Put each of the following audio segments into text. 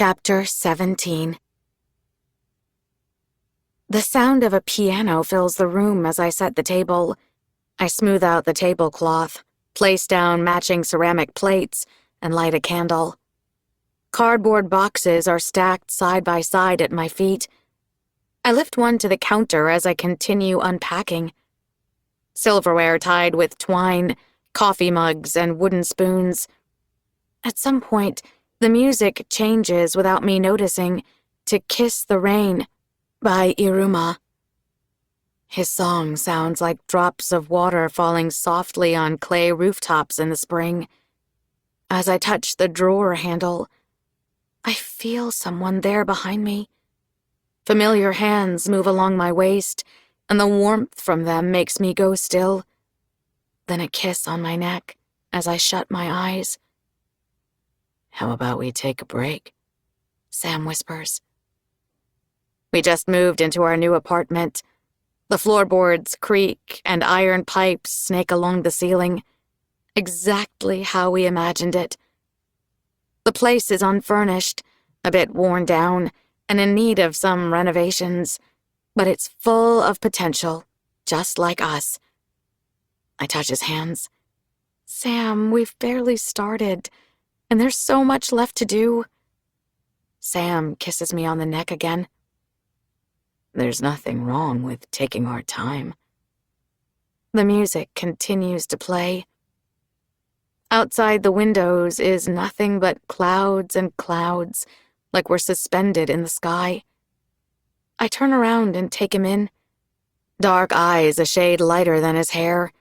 Chapter 17. The sound of a piano fills the room as I set the table. I smooth out the tablecloth, place down matching ceramic plates, and light a candle. Cardboard boxes are stacked side by side at my feet. I lift one to the counter as I continue unpacking. Silverware tied with twine, coffee mugs, and wooden spoons. At some point, the music changes without me noticing to Kiss the Rain by Iruma. His song sounds like drops of water falling softly on clay rooftops in the spring. As I touch the drawer handle, I feel someone there behind me. Familiar hands move along my waist, and the warmth from them makes me go still. Then a kiss on my neck as I shut my eyes. "How about we take a break?" Sam whispers. We just moved into our new apartment. The floorboards creak and iron pipes snake along the ceiling. Exactly how we imagined it. The place is unfurnished, a bit worn down, and in need of some renovations, but it's full of potential, just like us. I touch his hands. "Sam, we've barely started, and there's so much left to do." Sam kisses me on the neck again. "There's nothing wrong with taking our time." The music continues to play. Outside the windows is nothing but clouds and clouds, like we're suspended in the sky. I turn around and take him in. Dark eyes a shade lighter than his hair,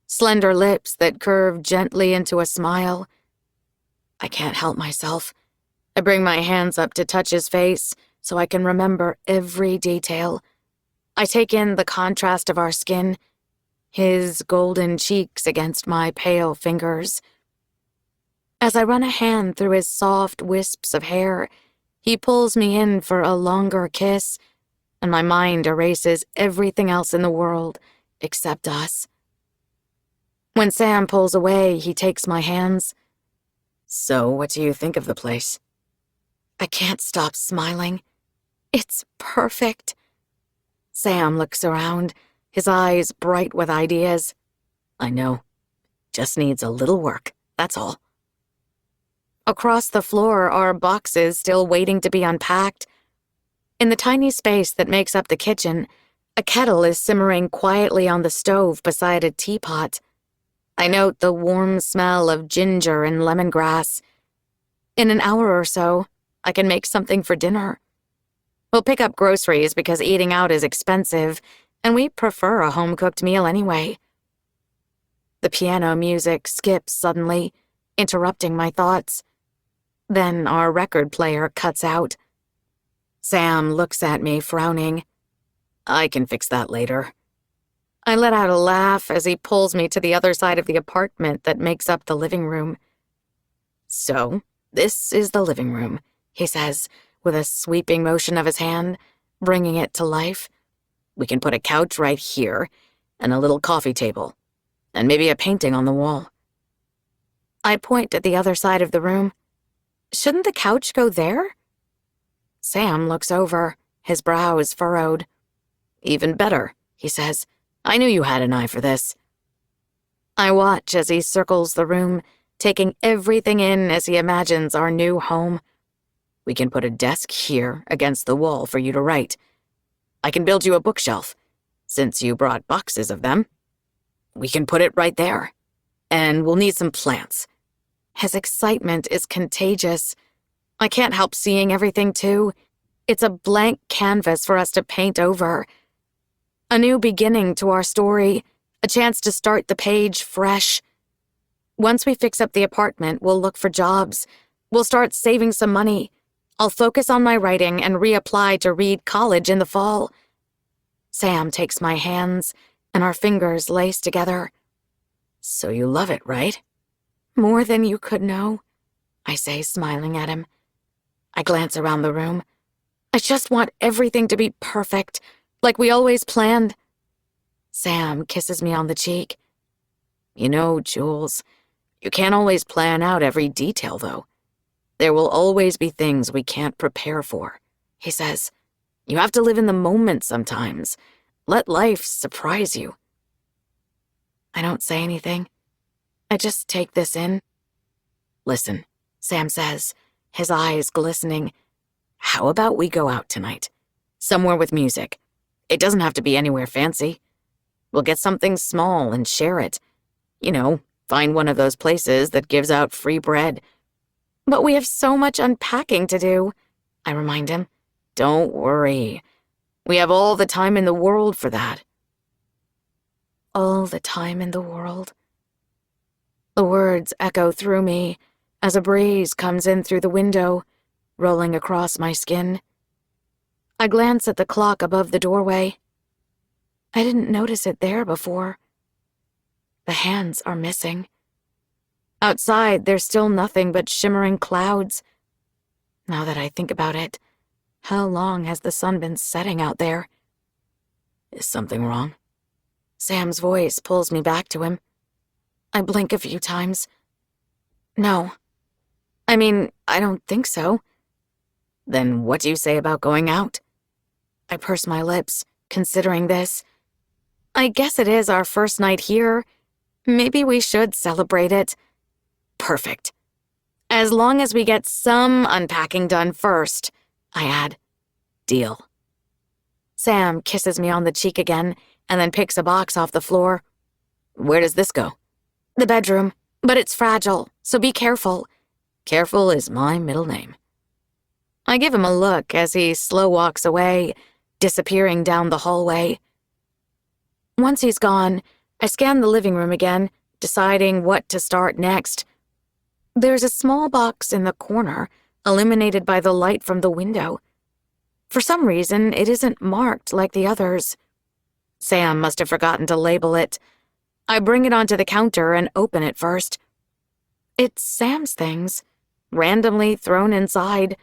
slender lips that curve gently into a smile. I can't help myself. I bring my hands up to touch his face so I can remember every detail. I take in the contrast of our skin, his golden cheeks against my pale fingers. As I run a hand through his soft wisps of hair, he pulls me in for a longer kiss, and my mind erases everything else in the world except us. When Sam pulls away, he takes my hands. "So, what do you think of the place?" I can't stop smiling. It's perfect. Sam looks around, his eyes bright with ideas. "I know. Just needs a little work, that's all." Across the floor are boxes still waiting to be unpacked. In the tiny space that makes up the kitchen, a kettle is simmering quietly on the stove beside a teapot. I note the warm smell of ginger and lemongrass. In an hour or so, I can make something for dinner. We'll pick up groceries because eating out is expensive, and we prefer a home-cooked meal anyway. The piano music skips suddenly, interrupting my thoughts. Then our record player cuts out. Sam looks at me, frowning. "I can fix that later." I let out a laugh as he pulls me to the other side of the apartment that makes up the living room. "So, this is the living room," he says, with a sweeping motion of his hand, bringing it to life. "We can put a couch right here, and a little coffee table, and maybe a painting on the wall." I point at the other side of the room. "Shouldn't the couch go there?" Sam looks over, his brows furrowed. "Even better," he says. "I knew you had an eye for this." I watch as he circles the room, taking everything in as he imagines our new home. "We can put a desk here against the wall for you to write. I can build you a bookshelf, since you brought boxes of them. We can put it right there. And we'll need some plants." His excitement is contagious. I can't help seeing everything, too. It's a blank canvas for us to paint over. A new beginning to our story, a chance to start the page fresh. Once we fix up the apartment, we'll look for jobs. We'll start saving some money. I'll focus on my writing and reapply to Reed College in the fall. Sam takes my hands, and our fingers lace together. "So you love it, right?" "More than you could know," I say, smiling at him. I glance around the room. I just want everything to be perfect, like we always planned. Sam kisses me on the cheek. "You know, Jules, you can't always plan out every detail, though. There will always be things we can't prepare for, he says. You have to live in the moment sometimes. Let life surprise you. I don't say anything. I just take this in. Listen, Sam says, his eyes glistening. How about we go out tonight? Somewhere with music. It doesn't have to be anywhere fancy. We'll get something small and share it. You know, find one of those places that gives out free bread. But we have so much unpacking to do, I remind him. Don't worry. We have all the time in the world for that. All the time in the world. The words echo through me as a breeze comes in through the window, rolling across my skin. I glance at the clock above the doorway. I didn't notice it there before. The hands are missing. Outside, there's still nothing but shimmering clouds. Now that I think about it, how long has the sun been setting out there? Is something wrong? Sam's voice pulls me back to him. I blink a few times. No. I mean, I don't think so. Then what do you say about going out? I purse my lips, considering this. I guess it is our first night here. Maybe we should celebrate it. Perfect. As long as we get some unpacking done first, I add. Deal. Sam kisses me on the cheek again and then picks a box off the floor. Where does this go? The bedroom, but it's fragile, so be careful. Careful is my middle name. I give him a look as he slow walks away, disappearing down the hallway. Once he's gone, I scan the living room again, deciding what to start next. There's a small box in the corner, illuminated by the light from the window. For some reason, it isn't marked like the others. Sam must have forgotten to label it. I bring it onto the counter and open it first. It's Sam's things, randomly thrown inside.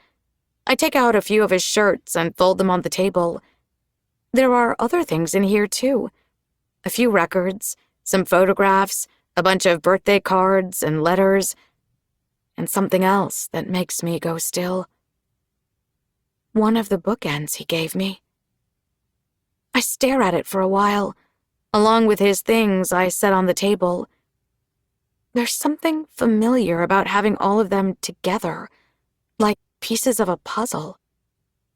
I take out a few of his shirts and fold them on the table. There are other things in here, too. A few records, some photographs, a bunch of birthday cards and letters, and something else that makes me go still. One of the bookends he gave me. I stare at it for a while. Along with his things I set on the table. There's something familiar about having all of them together, like pieces of a puzzle.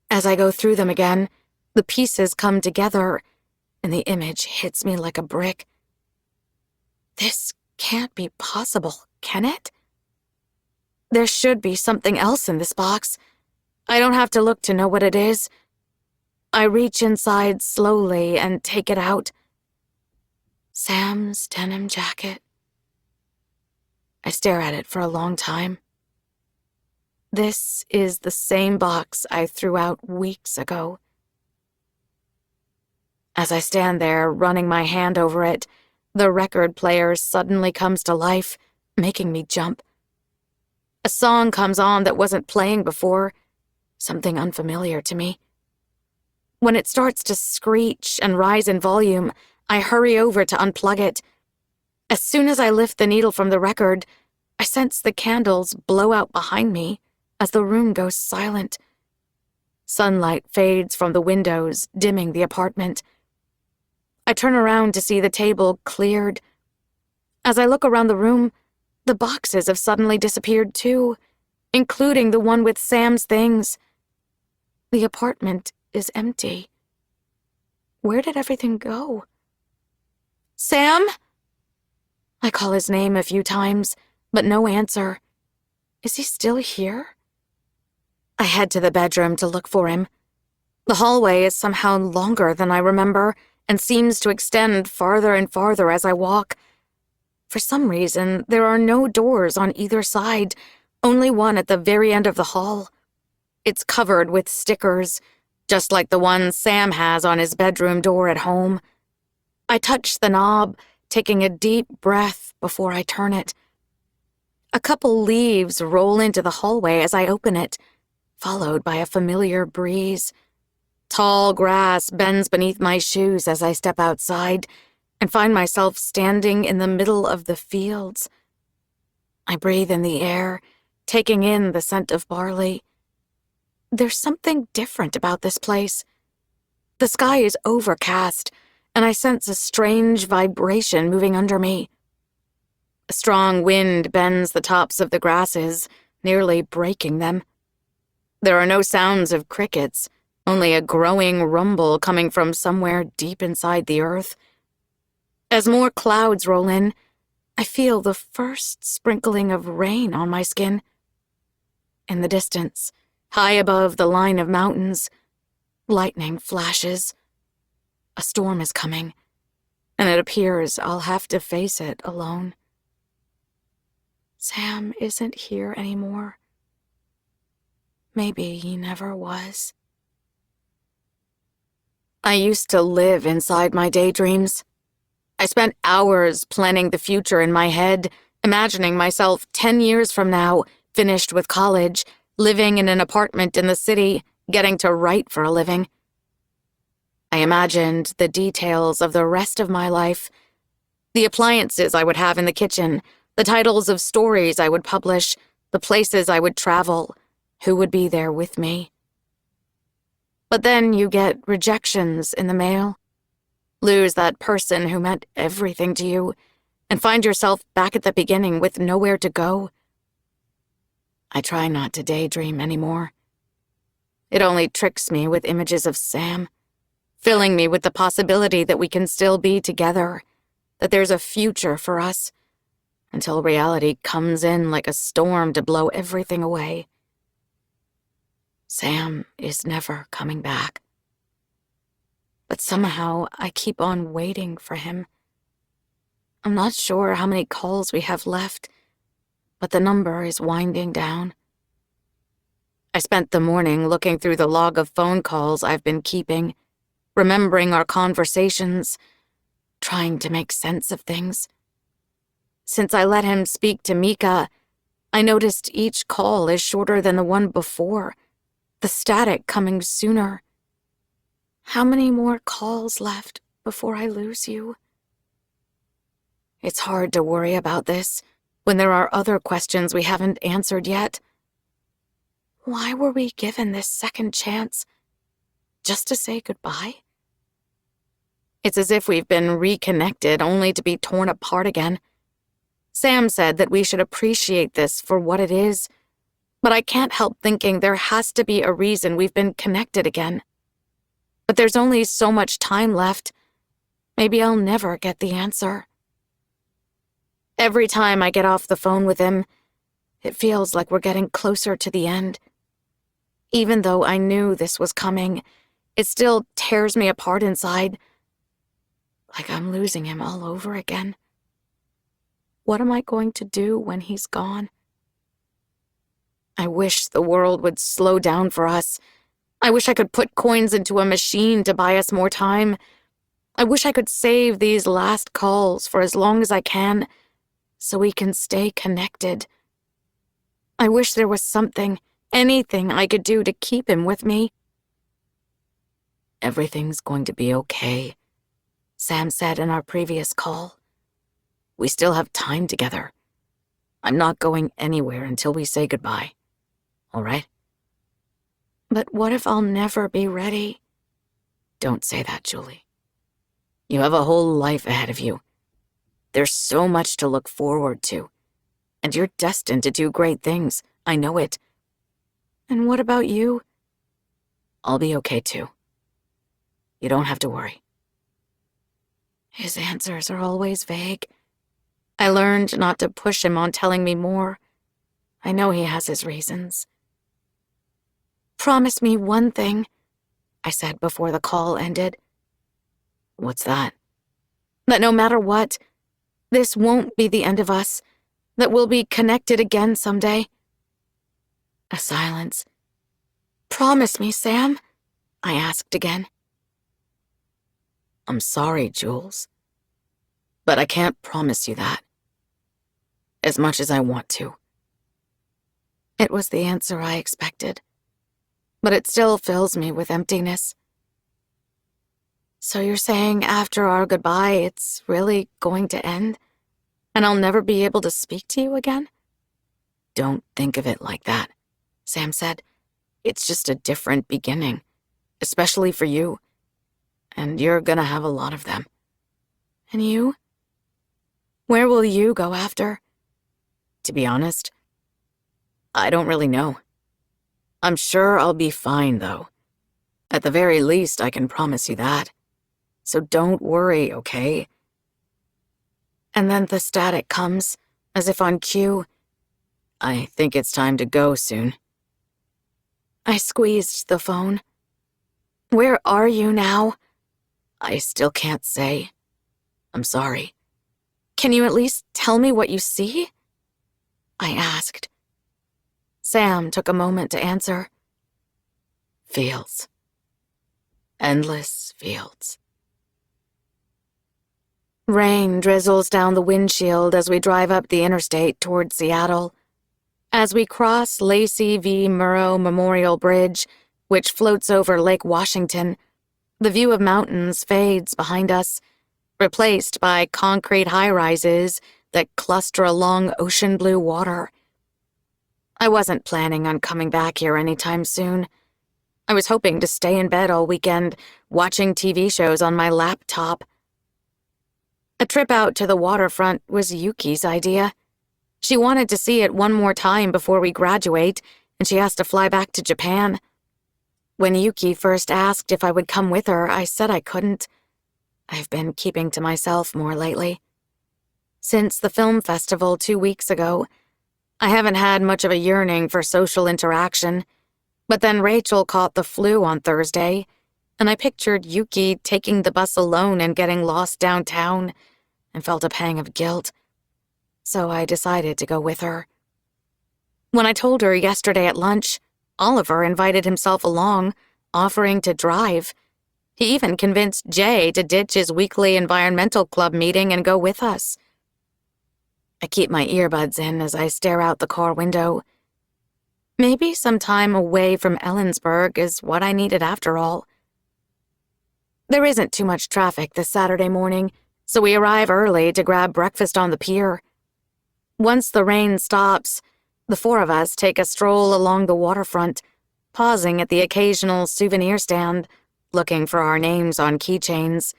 As I go through them again, the pieces come together, and the image hits me like a brick. This can't be possible, can it? There should be something else in this box. I don't have to look to know what it is. I reach inside slowly and take it out. Sam's denim jacket. I stare at it for a long time. This is the same box I threw out weeks ago. As I stand there, running my hand over it, the record player suddenly comes to life, making me jump. A song comes on that wasn't playing before, something unfamiliar to me. When it starts to screech and rise in volume, I hurry over to unplug it. As soon as I lift the needle from the record, I sense the candles blow out behind me as the room goes silent. Sunlight fades from the windows, dimming the apartment. I turn around to see the table cleared. As I look around the room, the boxes have suddenly disappeared too, including the one with Sam's things. The apartment is empty. Where did everything go? Sam? I call his name a few times, but no answer. Is he still here? I head to the bedroom to look for him. The hallway is somehow longer than I remember and seems to extend farther and farther as I walk. For some reason, there are no doors on either side, only one at the very end of the hall. It's covered with stickers, just like the one Sam has on his bedroom door at home. I touch the knob, taking a deep breath before I turn it. A couple leaves roll into the hallway as I open it, followed by a familiar breeze. Tall grass bends beneath my shoes as I step outside and find myself standing in the middle of the fields. I breathe in the air, taking in the scent of barley. There's something different about this place. The sky is overcast, and I sense a strange vibration moving under me. A strong wind bends the tops of the grasses, nearly breaking them. There are no sounds of crickets, only a growing rumble coming from somewhere deep inside the earth. As more clouds roll in, I feel the first sprinkling of rain on my skin. In the distance, high above the line of mountains, lightning flashes. A storm is coming, and it appears I'll have to face it alone. Sam isn't here anymore. Maybe he never was. I used to live inside my daydreams. I spent hours planning the future in my head, imagining myself 10 years from now, finished with college, living in an apartment in the city, getting to write for a living. I imagined the details of the rest of my life, the appliances I would have in the kitchen, the titles of stories I would publish, the places I would travel, who would be there with me. But then you get rejections in the mail, lose that person who meant everything to you, and find yourself back at the beginning with nowhere to go. I try not to daydream anymore. It only tricks me with images of Sam, filling me with the possibility that we can still be together, that there's a future for us, until reality comes in like a storm to blow everything away. Sam is never coming back. But somehow I keep on waiting for him. I'm not sure how many calls we have left, but the number is winding down. I spent the morning looking through the log of phone calls I've been keeping, remembering our conversations, trying to make sense of things. Since I let him speak to Mika, I noticed each call is shorter than the one before, the static coming sooner. How many more calls left before I lose you? It's hard to worry about this when there are other questions we haven't answered yet. Why were we given this second chance? Just to say goodbye? It's as if we've been reconnected only to be torn apart again. Sam said that we should appreciate this for what it is, but I can't help thinking there has to be a reason we've been connected again. But there's only so much time left. Maybe I'll never get the answer. Every time I get off the phone with him, it feels like we're getting closer to the end. Even though I knew this was coming, it still tears me apart inside, like I'm losing him all over again. What am I going to do when he's gone? I wish the world would slow down for us. I wish I could put coins into a machine to buy us more time. I wish I could save these last calls for as long as I can, so we can stay connected. I wish there was something, anything I could do to keep him with me. Everything's going to be okay, Sam said in our previous call. We still have time together. I'm not going anywhere until we say goodbye. All right? But what if I'll never be ready? Don't say that, Julie. You have a whole life ahead of you. There's so much to look forward to. And you're destined to do great things. I know it. And what about you? I'll be okay too. You don't have to worry. His answers are always vague. I learned not to push him on telling me more. I know he has his reasons. Promise me one thing, I said before the call ended. What's that? That no matter what, this won't be the end of us, that we'll be connected again someday. A silence. Promise me, Sam, I asked again. I'm sorry, Jules, but I can't promise you that. As much as I want to. It was the answer I expected, but it still fills me with emptiness. So you're saying after our goodbye, it's really going to end, and I'll never be able to speak to you again? Don't think of it like that, Sam said. It's just a different beginning, especially for you. And you're gonna have a lot of them. And you? Where will you go after? To be honest, I don't really know. I'm sure I'll be fine, though. At the very least, I can promise you that. So don't worry, okay? And then the static comes, as if on cue. I think it's time to go soon. I squeezed the phone. Where are you now? I still can't say. I'm sorry. Can you at least tell me what you see? I asked. Sam took a moment to answer. Fields. Endless fields. Rain drizzles down the windshield as we drive up the interstate toward Seattle. As we cross Lacey V. Murrow Memorial Bridge, which floats over Lake Washington, the view of mountains fades behind us, replaced by concrete high-rises that cluster along ocean blue water. I wasn't planning on coming back here anytime soon. I was hoping to stay in bed all weekend, watching TV shows on my laptop. A trip out to the waterfront was Yuki's idea. She wanted to see it one more time before we graduate, and she has to fly back to Japan. When Yuki first asked if I would come with her, I said I couldn't. I've been keeping to myself more lately. Since the film festival 2 weeks ago, I haven't had much of a yearning for social interaction, but then Rachel caught the flu on Thursday, and I pictured Yuki taking the bus alone and getting lost downtown, and felt a pang of guilt. So I decided to go with her. When I told her yesterday at lunch, Oliver invited himself along, offering to drive. He even convinced Jay to ditch his weekly environmental club meeting and go with us. I keep my earbuds in as I stare out the car window. Maybe some time away from Ellensburg is what I needed after all. There isn't too much traffic this Saturday morning, so we arrive early to grab breakfast on the pier. Once the rain stops, the four of us take a stroll along the waterfront, pausing at the occasional souvenir stand, looking for our names on keychains.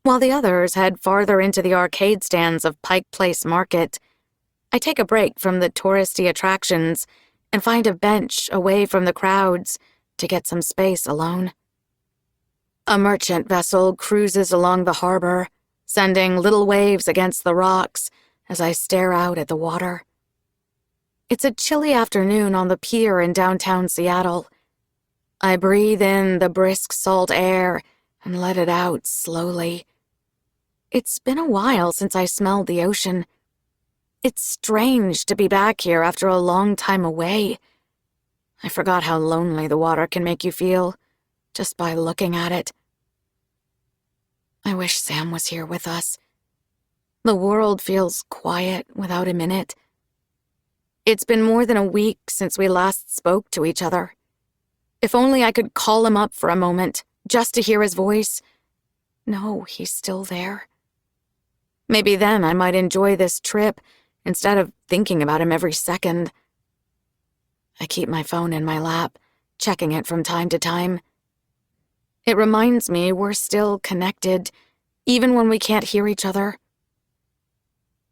While the others head farther into the arcade stands of Pike Place Market, I take a break from the touristy attractions and find a bench away from the crowds to get some space alone. A merchant vessel cruises along the harbor, sending little waves against the rocks as I stare out at the water. It's a chilly afternoon on the pier in downtown Seattle. I breathe in the brisk salt air and let it out slowly. It's been a while since I smelled the ocean. It's strange to be back here after a long time away. I forgot how lonely the water can make you feel, just by looking at it. I wish Sam was here with us. The world feels quiet without him in it. It's been more than a week since we last spoke to each other. If only I could call him up for a moment, just to hear his voice. No, he's still there. Maybe then I might enjoy this trip instead of thinking about him every second. I keep my phone in my lap, checking it from time to time. It reminds me we're still connected, even when we can't hear each other.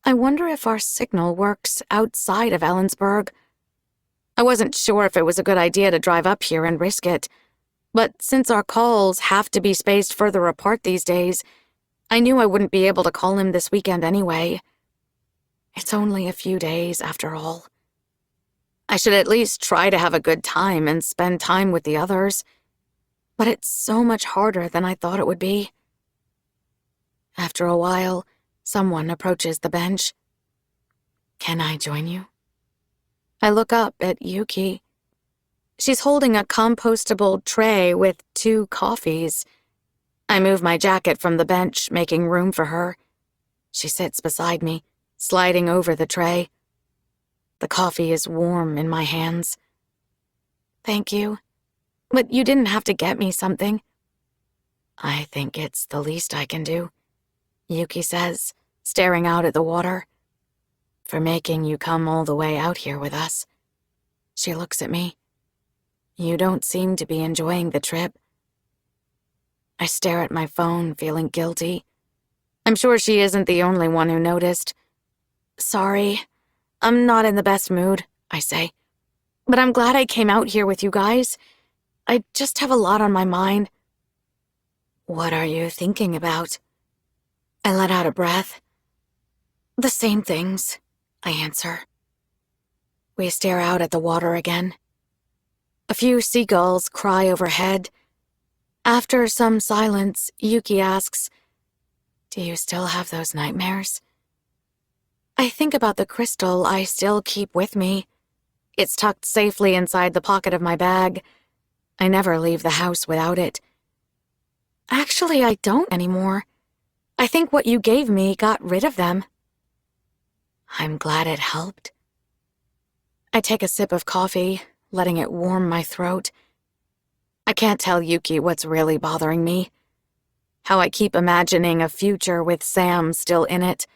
I wonder if our signal works outside of Ellensburg. I wasn't sure if it was a good idea to drive up here and risk it, but since our calls have to be spaced further apart these days, I knew I wouldn't be able to call him this weekend anyway. It's only a few days, after all. I should at least try to have a good time and spend time with the others, but it's so much harder than I thought it would be. After a while, someone approaches the bench. Can I join you? I look up at Yuki. She's holding a compostable tray with 2 coffees. I move my jacket from the bench, making room for her. She sits beside me, sliding over the tray. The coffee is warm in my hands. Thank you, but you didn't have to get me something. I think it's the least I can do, Yuki says, staring out at the water. for making you come all the way out here with us." She looks at me. "You don't seem to be enjoying the trip." I stare at my phone, feeling guilty. I'm sure she isn't the only one who noticed. "Sorry, I'm not in the best mood," I say. "But I'm glad I came out here with you guys. I just have a lot on my mind." "What are you thinking about?" I let out a breath. "The same things," I answer. We stare out at the water again. A few seagulls cry overhead. After some silence, Yuki asks, "Do you still have those nightmares?" I think about the crystal I still keep with me. It's tucked safely inside the pocket of my bag. I never leave the house without it. Actually, I don't anymore. I think what you gave me got rid of them. I'm glad it helped. I take a sip of coffee, letting it warm my throat. I can't tell Yuki what's really bothering me. How I keep imagining a future with Sam still in it.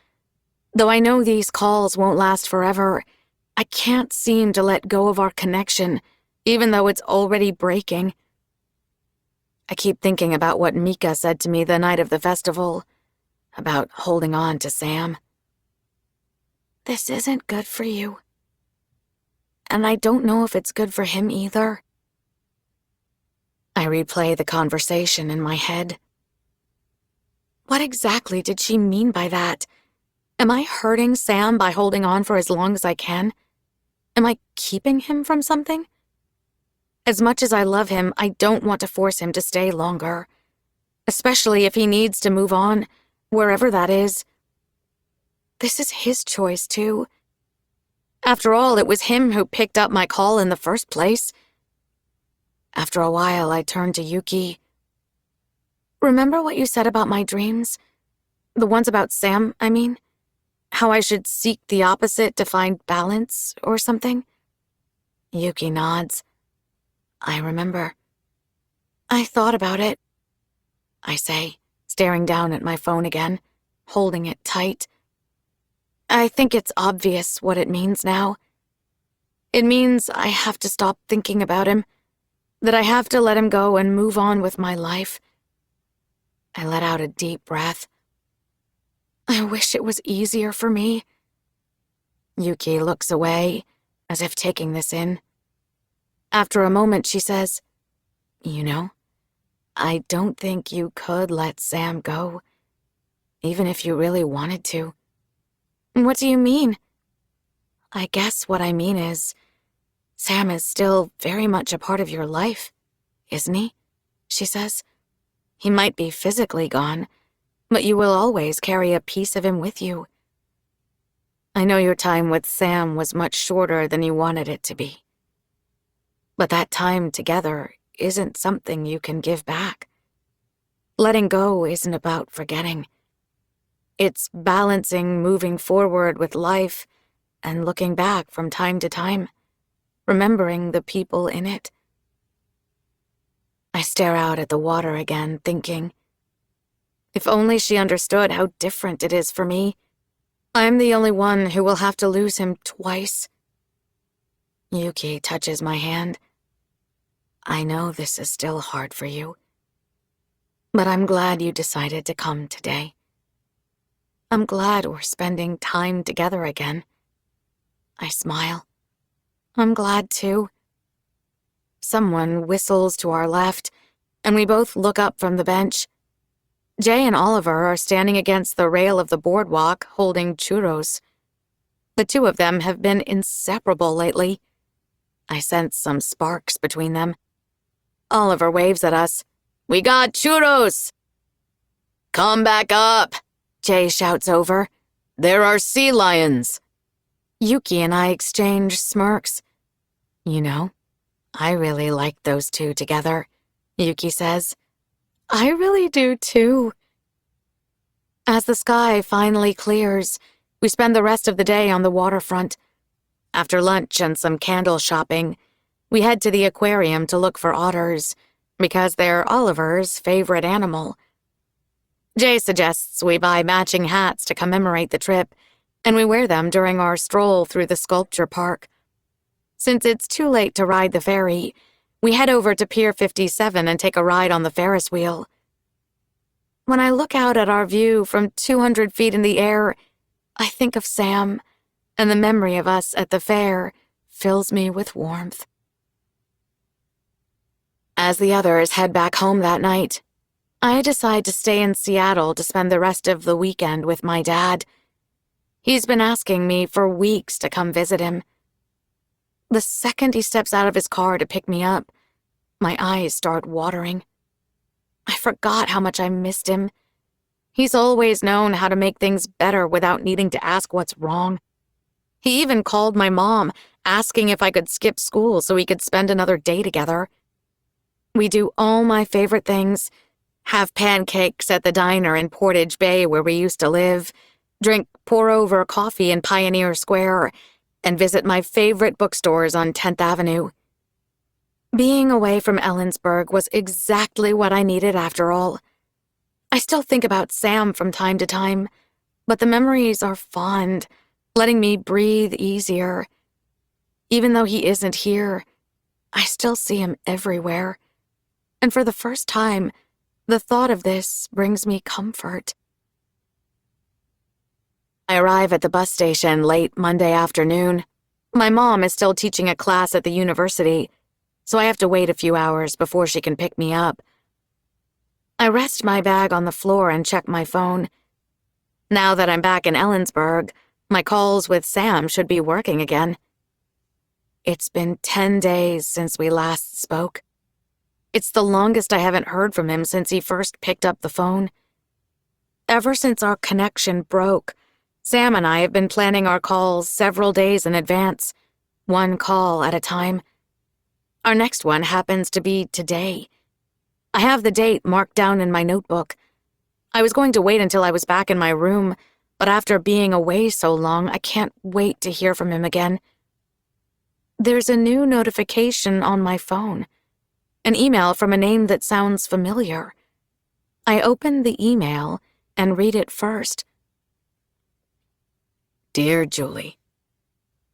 Though I know these calls won't last forever, I can't seem to let go of our connection, even though it's already breaking. I keep thinking about what Mika said to me the night of the festival, about holding on to Sam. This isn't good for you. And I don't know if it's good for him either. I replay the conversation in my head. What exactly did she mean by that? Am I hurting Sam by holding on for as long as I can? Am I keeping him from something? As much as I love him, I don't want to force him to stay longer, especially if he needs to move on, wherever that is. This is his choice, too. After all, it was him who picked up my call in the first place. After a while, I turned to Yuki. "Remember what you said about my dreams? The ones about Sam, I mean? How I should seek the opposite to find balance or something?" Yuki nods. "I remember." "I thought about it," I say, staring down at my phone again, holding it tight. "I think it's obvious what it means now. It means I have to stop thinking about him, that I have to let him go and move on with my life." I let out a deep breath. I wish it was easier for me. Yuki looks away, as if taking this in. After a moment, she says, "You know, I don't think you could let Sam go, even if you really wanted to." "What do you mean?" "I guess what I mean is, Sam is still very much a part of your life, isn't he?" she says. "He might be physically gone, but you will always carry a piece of him with you. I know your time with Sam was much shorter than you wanted it to be. But that time together isn't something you can give back. Letting go isn't about forgetting. It's balancing moving forward with life and looking back from time to time, remembering the people in it." I stare out at the water again, thinking, if only she understood how different it is for me. I'm the only one who will have to lose him twice. Yuki touches my hand. "I know this is still hard for you, but I'm glad you decided to come today. I'm glad we're spending time together again." I smile. "I'm glad too." Someone whistles to our left, and we both look up from the bench. Jay and Oliver are standing against the rail of the boardwalk, holding churros. The two of them have been inseparable lately. I sense some sparks between them. Oliver waves at us. "We got churros!" "Come back up!" Jay shouts over. "There are sea lions!" Yuki and I exchange smirks. "You know, I really like those two together," Yuki says. "I really do too." As the sky finally clears, we spend the rest of the day on the waterfront. After lunch and some candle shopping, we head to the aquarium to look for otters, because they're Oliver's favorite animal. Jay suggests we buy matching hats to commemorate the trip, and we wear them during our stroll through the sculpture park. Since it's too late to ride the ferry, we head over to Pier 57 and take a ride on the Ferris wheel. When I look out at our view from 200 feet in the air, I think of Sam, and the memory of us at the fair fills me with warmth. As the others head back home that night, I decide to stay in Seattle to spend the rest of the weekend with my dad. He's been asking me for weeks to come visit him. The second he steps out of his car to pick me up, my eyes start watering. I forgot how much I missed him. He's always known how to make things better without needing to ask what's wrong. He even called my mom, asking if I could skip school so we could spend another day together. We do all my favorite things, have pancakes at the diner in Portage Bay where we used to live, drink pour-over coffee in Pioneer Square, and visit my favorite bookstores on 10th Avenue. Being away from Ellensburg was exactly what I needed after all. I still think about Sam from time to time, but the memories are fond, letting me breathe easier. Even though he isn't here, I still see him everywhere. And for the first time, the thought of this brings me comfort. I arrive at the bus station late Monday afternoon. My mom is still teaching a class at the university, so I have to wait a few hours before she can pick me up. I rest my bag on the floor and check my phone. Now that I'm back in Ellensburg, my calls with Sam should be working again. It's been 10 days since we last spoke. It's the longest I haven't heard from him since he first picked up the phone. Ever since our connection broke, Sam and I have been planning our calls several days in advance, one call at a time. Our next one happens to be today. I have the date marked down in my notebook. I was going to wait until I was back in my room, but after being away so long, I can't wait to hear from him again. There's a new notification on my phone, an email from a name that sounds familiar. I open the email and read it first. Dear Julie,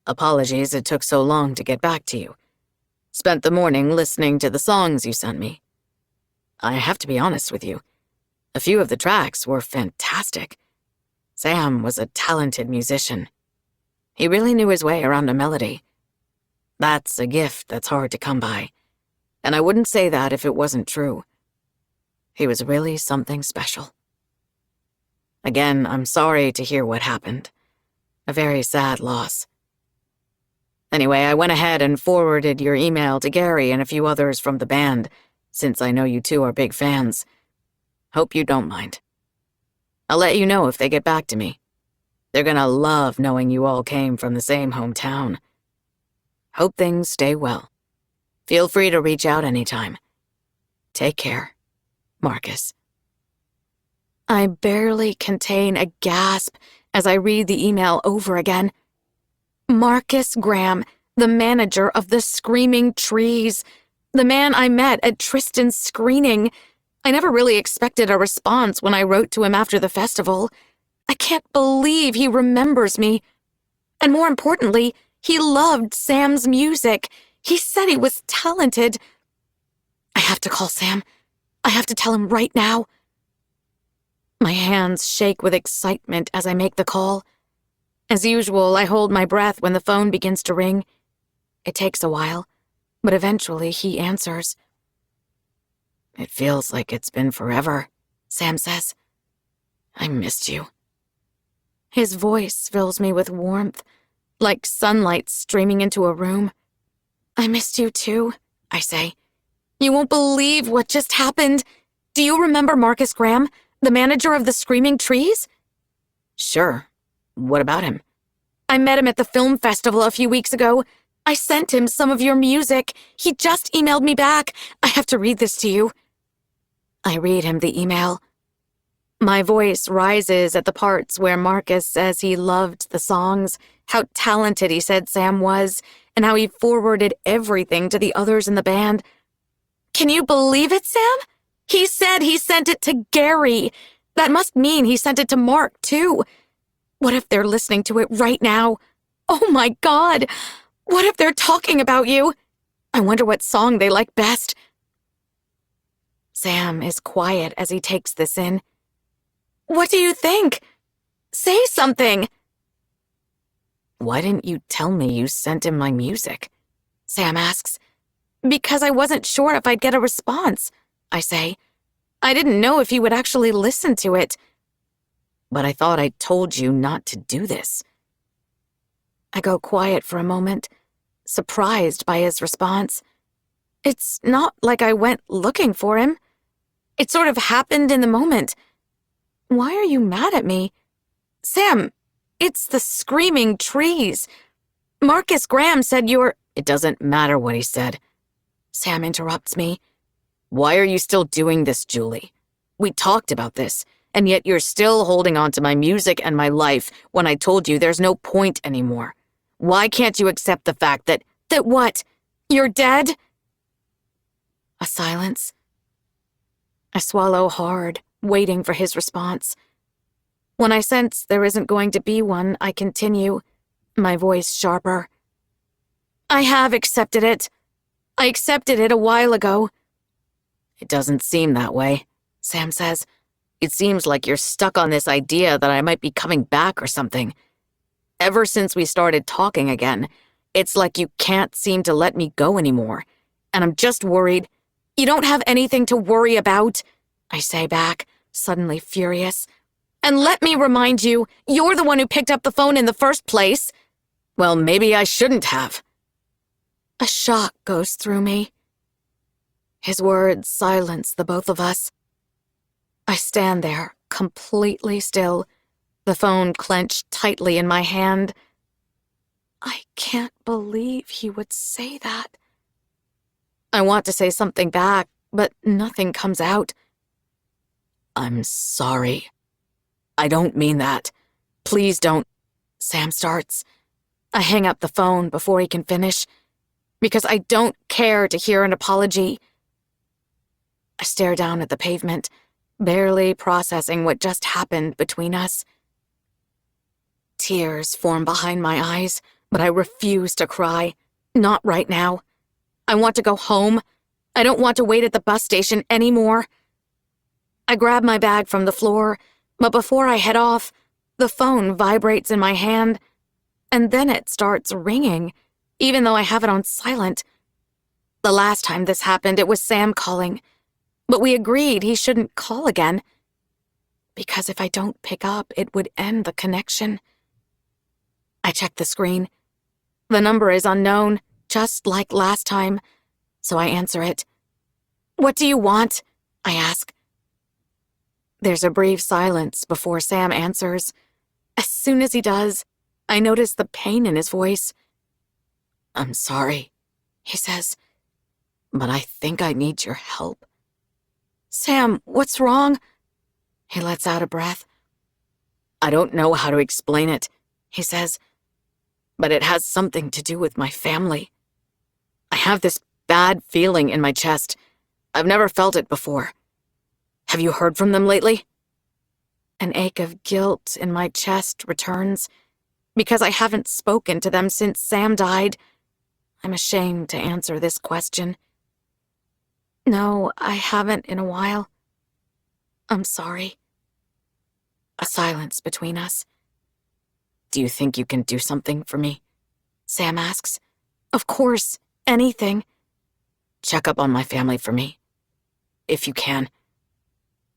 apologies it took so long to get back to you. Spent the morning listening to the songs you sent me. I have to be honest with you. A few of the tracks were fantastic. Sam was a talented musician. He really knew his way around a melody. That's a gift that's hard to come by, and I wouldn't say that if it wasn't true. He was really something special. Again, I'm sorry to hear what happened. A very sad loss. Anyway, I went ahead and forwarded your email to Gary and a few others from the band, since I know you two are big fans. Hope you don't mind. I'll let you know if they get back to me. They're gonna love knowing you all came from the same hometown. Hope things stay well. Feel free to reach out anytime. Take care, Marcus. I barely contain a gasp as I read the email over again. Marcus Graham, the manager of the Screaming Trees, the man I met at Tristan's screening. I never really expected a response when I wrote to him after the festival. I can't believe he remembers me. And more importantly, he loved Sam's music. He said he was talented. I have to call Sam. I have to tell him right now. My hands shake with excitement as I make the call. As usual, I hold my breath when the phone begins to ring. It takes a while, but eventually he answers. It feels like it's been forever, Sam says. I missed you. His voice fills me with warmth, like sunlight streaming into a room. I missed you too, I say. You won't believe what just happened. Do you remember Marcus Graham, the manager of the Screaming Trees? Sure. What about him? I met him at the film festival a few weeks ago. I sent him some of your music. He just emailed me back. I have to read this to you. I read him the email. My voice rises at the parts where Marcus says he loved the songs, how talented he said Sam was, and how he forwarded everything to the others in the band. Can you believe it, Sam? He said he sent it to Gary. That must mean he sent it to Mark, too. What if they're listening to it right now? Oh my God! What if they're talking about you? I wonder what song they like best. Sam is quiet as he takes this in. What do you think? Say something. Why didn't you tell me you sent him my music? Sam asks. Because I wasn't sure if I'd get a response, I say. I didn't know if he would actually listen to it. But I thought I told you not to do this. I go quiet for a moment, surprised by his response. It's not like I went looking for him. It sort of happened in the moment. Why are you mad at me? Sam, it's the screaming trees. Marcus Graham said you're— It doesn't matter what he said. Sam interrupts me. Why are you still doing this, Julie? We talked about this, and yet you're still holding on to my music and my life when I told you there's no point anymore. Why can't you accept the fact that— That what? You're dead? A silence. I swallow hard, waiting for his response. When I sense there isn't going to be one, I continue, my voice sharper. I have accepted it. I accepted it a while ago. It doesn't seem that way, Sam says. It seems like you're stuck on this idea that I might be coming back or something. Ever since we started talking again, it's like you can't seem to let me go anymore. And I'm just worried. You don't have anything to worry about, I say back, suddenly furious. And let me remind you, you're the one who picked up the phone in the first place. Well, maybe I shouldn't have. A shock goes through me. His words silence the both of us. I stand there, completely still, the phone clenched tightly in my hand. I can't believe he would say that. I want to say something back, but nothing comes out. I'm sorry. I don't mean that. Please don't. Sam starts. I hang up the phone before he can finish, because I don't care to hear an apology. I stare down at the pavement, barely processing what just happened between us. Tears form behind my eyes, but I refuse to cry. Not right now. I want to go home. I don't want to wait at the bus station anymore. I grab my bag from the floor, but before I head off, the phone vibrates in my hand, and then it starts ringing, even though I have it on silent. The last time this happened, it was Sam calling, but we agreed he shouldn't call again, because if I don't pick up, it would end the connection. I check the screen. The number is unknown, just like last time, so I answer it. What do you want? I ask. There's a brief silence before Sam answers. As soon as he does, I notice the pain in his voice. I'm sorry, he says, but I think I need your help. Sam, what's wrong? He lets out a breath. I don't know how to explain it, he says, but it has something to do with my family. I have this bad feeling in my chest. I've never felt it before. Have you heard from them lately? An ache of guilt in my chest returns, because I haven't spoken to them since Sam died. I'm ashamed to answer this question. No, I haven't in a while. I'm sorry. A silence between us. Do you think you can do something for me? Sam asks. Of course, anything. Check up on my family for me, if you can.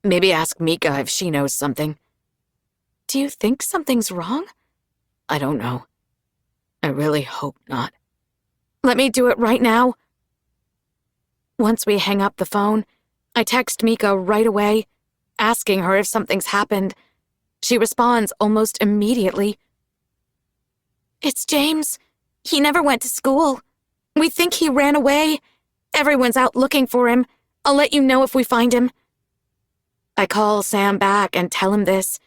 Maybe ask Mika if she knows something. Do you think something's wrong? I don't know. I really hope not. Let me do it right now. Once we hang up the phone, I text Mika right away, asking her if something's happened. She responds almost immediately. It's James. He never went to school. We think he ran away. Everyone's out looking for him. I'll let you know if we find him. I call Sam back and tell him this.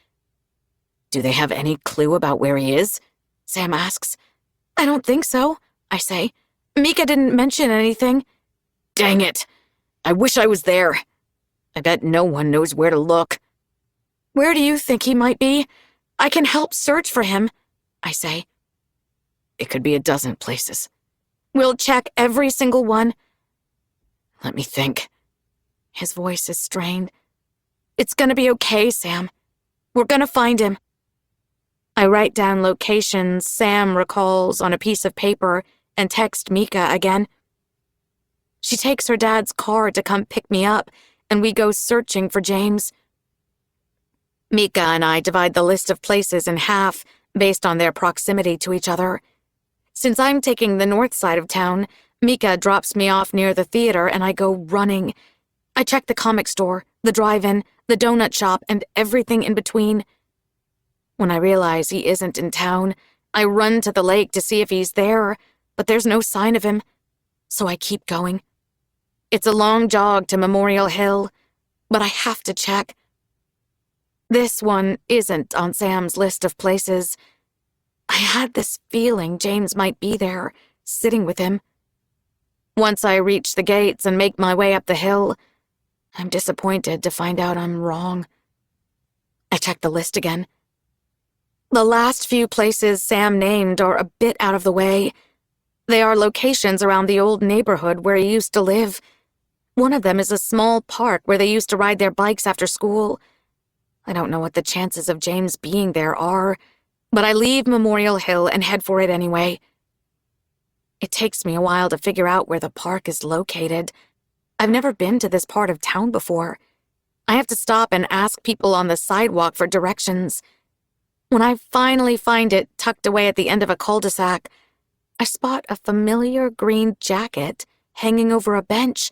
Do they have any clue about where he is? Sam asks. I don't think so, I say. Mika didn't mention anything. Dang it. I wish I was there. I bet no one knows where to look. Where do you think he might be? I can help search for him, I say. It could be a dozen places. We'll check every single one. Let me think. His voice is strained. It's gonna be okay, Sam. We're gonna find him. I write down locations Sam recalls on a piece of paper and text Mika again. She takes her dad's car to come pick me up, and we go searching for James. Mika and I divide the list of places in half based on their proximity to each other. Since I'm taking the north side of town, Mika drops me off near the theater and I go running. I check the comic store, the drive-in, the donut shop, and everything in between. When I realize he isn't in town, I run to the lake to see if he's there, but there's no sign of him, so I keep going. It's a long jog to Memorial Hill, but I have to check. This one isn't on Sam's list of places. I had this feeling James might be there, sitting with him. Once I reach the gates and make my way up the hill, I'm disappointed to find out I'm wrong. I check the list again. The last few places Sam named are a bit out of the way. They are locations around the old neighborhood where he used to live. One of them is a small park where they used to ride their bikes after school. I don't know what the chances of James being there are, but I leave Memorial Hill and head for it anyway. It takes me a while to figure out where the park is located. I've never been to this part of town before. I have to stop and ask people on the sidewalk for directions. When I finally find it tucked away at the end of a cul-de-sac, I spot a familiar green jacket hanging over a bench.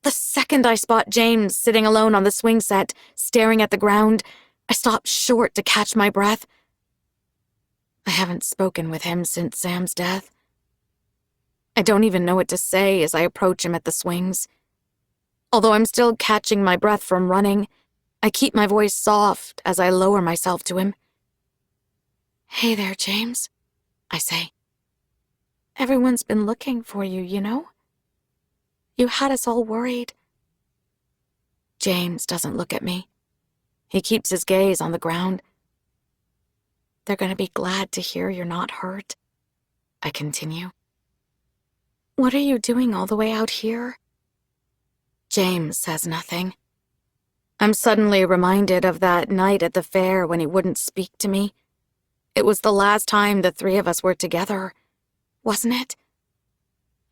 The second I spot James sitting alone on the swing set, staring at the ground, I stop short to catch my breath. I haven't spoken with him since Sam's death. I don't even know what to say as I approach him at the swings. Although I'm still catching my breath from running, I keep my voice soft as I lower myself to him. "Hey there, James," I say. "Everyone's been looking for you, you know? You had us all worried." James doesn't look at me. He keeps his gaze on the ground. "They're going to be glad to hear you're not hurt," I continue. "What are you doing all the way out here?" James says nothing. I'm suddenly reminded of that night at the fair when he wouldn't speak to me. It was the last time the three of us were together, wasn't it?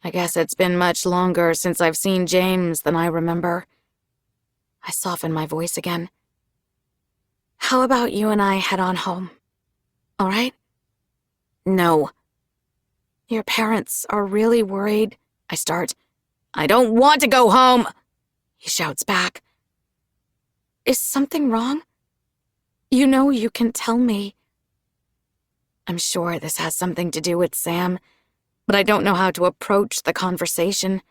I guess it's been much longer since I've seen James than I remember. I soften my voice again. "How about you and I head on home? All right?" "No." "Your parents are really worried," I start. "I don't want to go home," he shouts back. "Is something wrong? You know you can tell me." I'm sure this has something to do with Sam, but I don't know how to approach the conversation.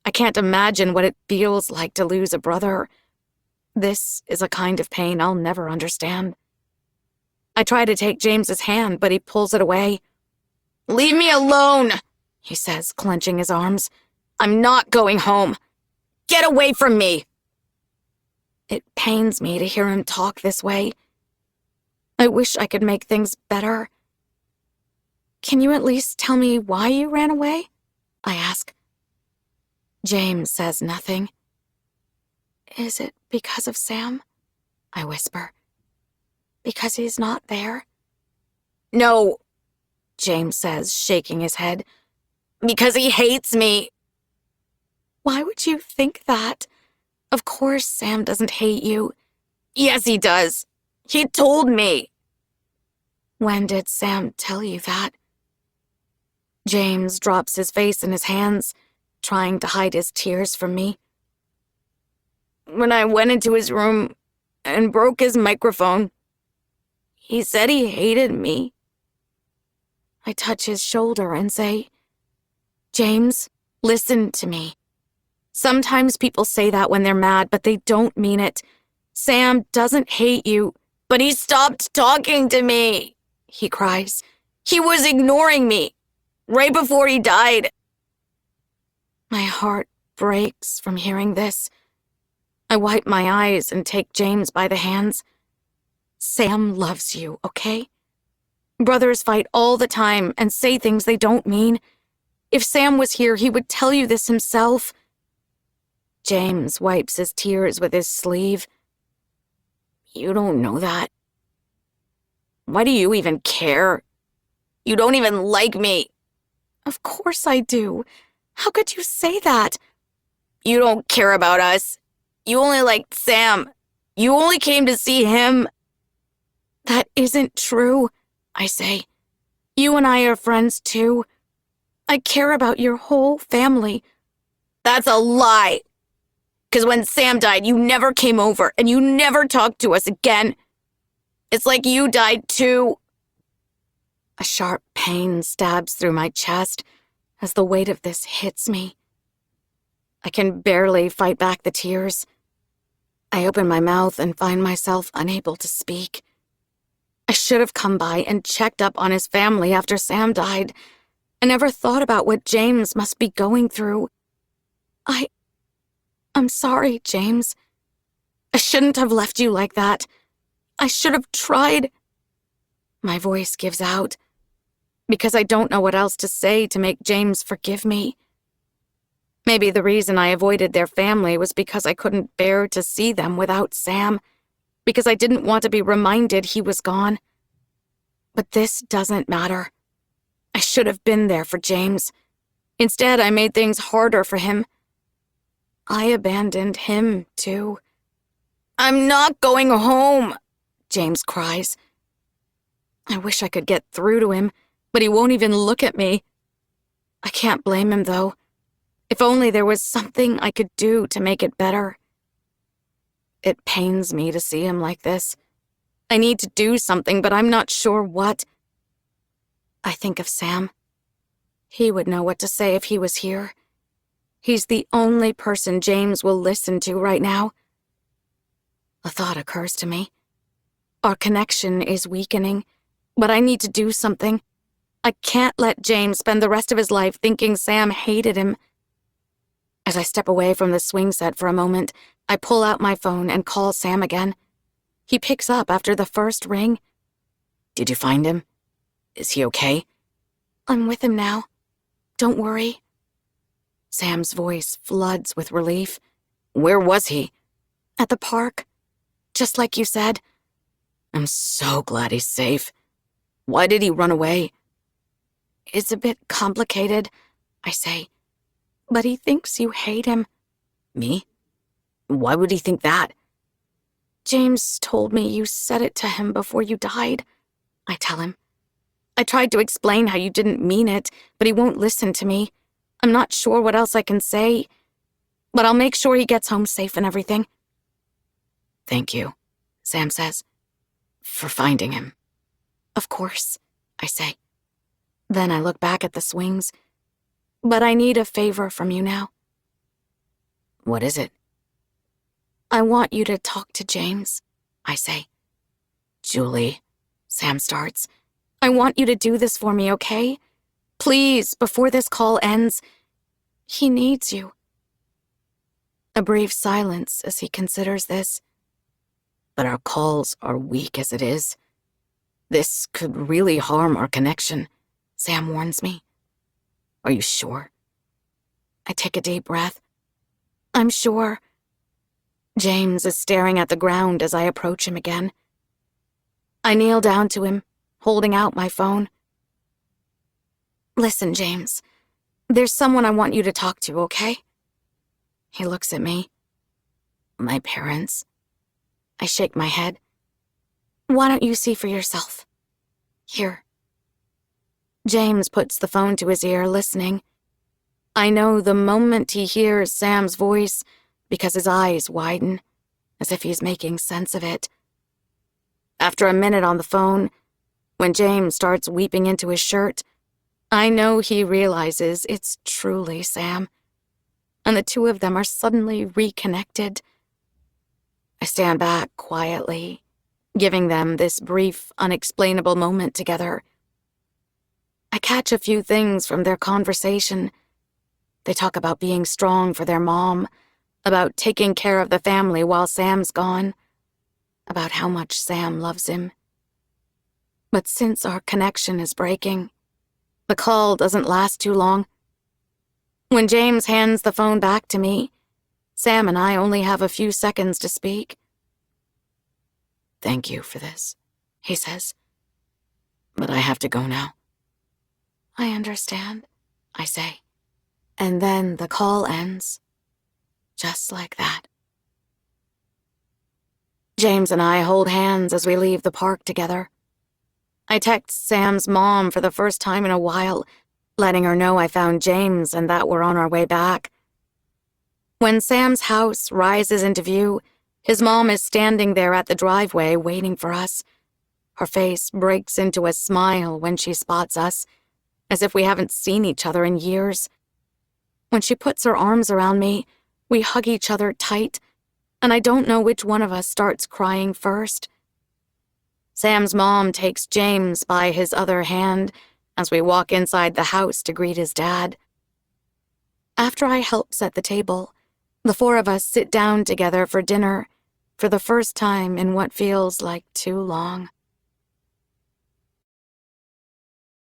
I can't imagine what it feels like to lose a brother. This is a kind of pain I'll never understand. I try to take James's hand, but he pulls it away. "Leave me alone," he says, clenching his arms. "I'm not going home. Get away from me." It pains me to hear him talk this way. I wish I could make things better. "Can you at least tell me why you ran away?" I ask. James says nothing. "Is it because of Sam?" I whisper. "Because he's not there?" "No," James says, shaking his head. "Because he hates me." "Why would you think that? Of course Sam doesn't hate you." "Yes, he does. He told me." "When did Sam tell you that?" James drops his face in his hands, trying to hide his tears from me. "When I went into his room and broke his microphone, he said he hated me." I touch his shoulder and say, "James, listen to me. Sometimes people say that when they're mad, but they don't mean it. Sam doesn't hate you." "But he stopped talking to me," he cries. "He was ignoring me. Right before he died." My heart breaks from hearing this. I wipe my eyes and take James by the hands. Sam loves you, okay? Brothers fight all the time and say things they don't mean. If Sam was here, he would tell you this himself. James wipes his tears with his sleeve. You don't know that. Why do you even care? You don't even like me. Of course I do. How could you say that? You don't care about us. You only liked Sam. You only came to see him. That isn't true, I say. You and I are friends too. I care about your whole family. That's a lie. Because when Sam died, you never came over and you never talked to us again. It's like you died too. A sharp pain stabs through my chest as the weight of this hits me. I can barely fight back the tears. I open my mouth and find myself unable to speak. I should have come by and checked up on his family after Sam died. I never thought about what James must be going through. I'm sorry, James. I shouldn't have left you like that. I should have tried. My voice gives out because I don't know what else to say to make James forgive me. Maybe the reason I avoided their family was because I couldn't bear to see them without Sam, because I didn't want to be reminded he was gone. But this doesn't matter. I should have been there for James. Instead, I made things harder for him. I abandoned him, too. I'm not going home, James cries. I wish I could get through to him, but he won't even look at me. I can't blame him, though. If only there was something I could do to make it better. It pains me to see him like this. I need to do something, but I'm not sure what. I think of Sam. He would know what to say if he was here. He's the only person James will listen to right now. A thought occurs to me. Our connection is weakening, but I need to do something. I can't let James spend the rest of his life thinking Sam hated him. As I step away from the swing set for a moment, I pull out my phone and call Sam again. He picks up after the first ring. Did you find him? Is he okay? I'm with him now. Don't worry. Sam's voice floods with relief. Where was he? At the park. Just like you said. I'm so glad he's safe. Why did he run away? It's a bit complicated, I say. But he thinks you hate him. Me? Why would he think that? James told me you said it to him before you died, I tell him. I tried to explain how you didn't mean it, but he won't listen to me. I'm not sure what else I can say, but I'll make sure he gets home safe and everything. Thank you, Sam says, for finding him. Of course, I say. Then I look back at the swings. But I need a favor from you now. What is it? I want you to talk to James, I say. Julie, Sam starts. I want you to do this for me, okay? Please, before this call ends. He needs you. A brief silence as he considers this. But our calls are weak as it is. This could really harm our connection, Sam warns me. Are you sure? I take a deep breath. I'm sure. James is staring at the ground as I approach him again. I kneel down to him, holding out my phone. Listen, James. There's someone I want you to talk to, okay? He looks at me. My parents? I shake my head. Why don't you see for yourself? Here. James puts the phone to his ear, listening. I know the moment he hears Sam's voice because his eyes widen, as if he's making sense of it. After a minute on the phone, when James starts weeping into his shirt, I know he realizes it's truly Sam, and the two of them are suddenly reconnected. I stand back quietly, giving them this brief, unexplainable moment together. I catch a few things from their conversation. They talk about being strong for their mom, about taking care of the family while Sam's gone. about how much Sam loves him. But since our connection is breaking, the call doesn't last too long. When James hands the phone back to me, Sam and I only have a few seconds to speak. "Thank you for this," he says. "But I have to go now." "I understand," I say. And then the call ends. Just like that. James and I hold hands as we leave the park together. I text Sam's mom for the first time in a while, letting her know I found James and that we're on our way back. When Sam's house rises into view, his mom is standing there at the driveway waiting for us. Her face breaks into a smile when she spots us, as if we haven't seen each other in years. When she puts her arms around me, we hug each other tight, and I don't know which one of us starts crying first. Sam's mom takes James by his other hand as we walk inside the house to greet his dad. After I help set the table, the four of us sit down together for dinner for the first time in what feels like too long.